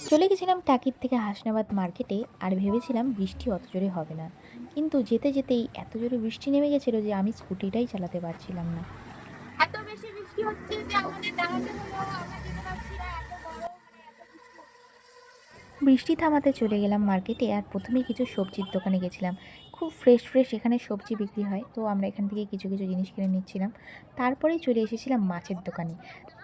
চলে গেছিলাম টাকির থেকে হাসনাবাদ মার্কেটে, আর ভেবেছিলাম বৃষ্টি অত জোরে হবে না, কিন্তু যেতে যেতেই এত জোরে বৃষ্টি নেমে গেছিল যে আমি স্কুটিটাই চালাতে পারছিলাম না। এত বেশি বৃষ্টি হচ্ছে যে আমাদের দাঁড়াতে হলো, আমরা যেতে পারছি না, এত বড় মানে এত বৃষ্টি হচ্ছে। বৃষ্টি থামাতে চলে গেলাম মার্কেটে, আর প্রথমেই কিছু সবজির দোকানে গেছিলাম। খুব ফ্রেশ ফ্রেশ এখানে সবজি বিক্রি হয়, তো আমরা এখান থেকে কিছু কিছু জিনিস কিনে নিচ্ছিলাম। তারপরেই চলে এসেছিলাম মাছের দোকানে।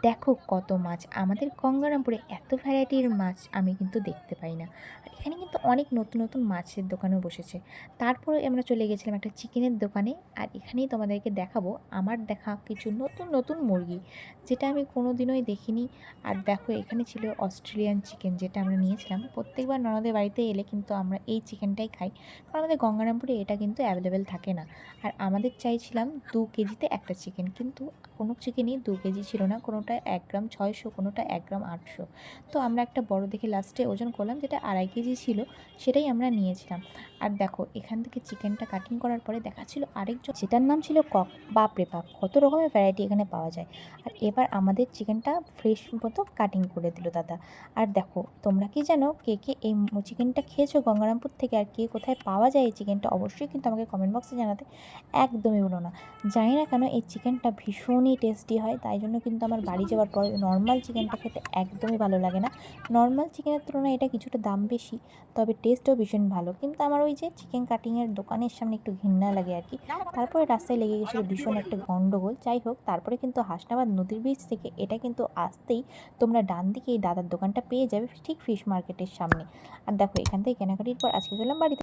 দেখো কত মাছ! আমাদের গঙ্গারামপুরে এত ভ্যারাইটির মাছ আমি কিন্তু দেখতে পাই না। আর এখানে কিন্তু অনেক নতুন নতুন মাছের দোকানও বসেছে। তারপরে আমরা চলে গেছিলাম একটা চিকেনের দোকানে, আর এখানেই তোমাদেরকে দেখাবো আমার দেখা কিছু নতুন নতুন মুরগি, যেটা আমি কোনো দিনই দেখিনি। আর দেখো এখানে ছিল অস্ট্রেলিয়ান চিকেন, যেটা আমরা নিয়েছিলাম। প্রত্যেকবার ননদের বাড়িতে এলে কিন্তু আমরা এই চিকেনটাই খাই, কারণ আমাদের গঙ্গারামপুরে এটা কিন্তু অ্যাভেলেবেল থাকে না। আর আমাদের চাইছিলাম 2 কেজিতে একটা চিকেন, কিন্তু কোনো চিকেনই 2 কেজি ছিল না, কোনোটা 1 গ্রাম 600, কোনোটা 1 গ্রাম 800। তো আমরা একটা বড় দেখে লাস্টে ওজন করলাম, যেটা 2.5 কেজি ছিল, সেটাই আমরা নিয়েছিলাম। আর দেখো এখান থেকে চিকেনটা কাটিং করার পরে দেখাচ্ছিল আরেকজন, যেটার নাম ছিল কক। বাপরে বাপ, কত রকমের ভ্যারাইটি এখানে পাওয়া যায়। আর এবার আমাদের চিকেনটা ফ্রেশ মতো কাটিং করে দিল দাদা। আর দেখো তোমরা কি জানো কে কে এই চিকেনটা খেয়েছো গঙ্গারামপুর থেকে, আর কে কোথায় পাওয়া যায় এই চিকেনটা, অবশ্যই কিন্তু আমাকে কমেন্ট বক্সে জানাতে একদমই বলো না। জানি না কেন এই চিকেনটা ভীষণই টেস্টি হয়, তাই জন্য কিন্তু আমার বাড়ি যাওয়ার পর নর্মাল চিকেনটা খেতে একদমই ভালো লাগে না। নর্মাল চিকেনের তুলনায় এটা কিছুটা দাম বেশি, তবে টেস্টও ভীষণ ভালো। কিন্তু আমার ওই যে চিকেন কাটিংয়ের দোকানের সামনে একটু ঘৃণা লাগে আর কি। তারপরে রাস্তায় লেগে গেছিলো ভীষণ একটা গন্ডগোল। যাই হোক, তারপরে কিন্তু হাসনাবাদ নদীর ব্রিজ থেকে এটা কিন্তু আসতেই তোমরা ডান দিকে এই দাদার দোকানটা পেয়ে যাবে, ঠিক ফিশ মার্কেটের সামনে। আর দেখো এখান থেকে কেনাকাটির পর আজকে চললাম বাড়িতে।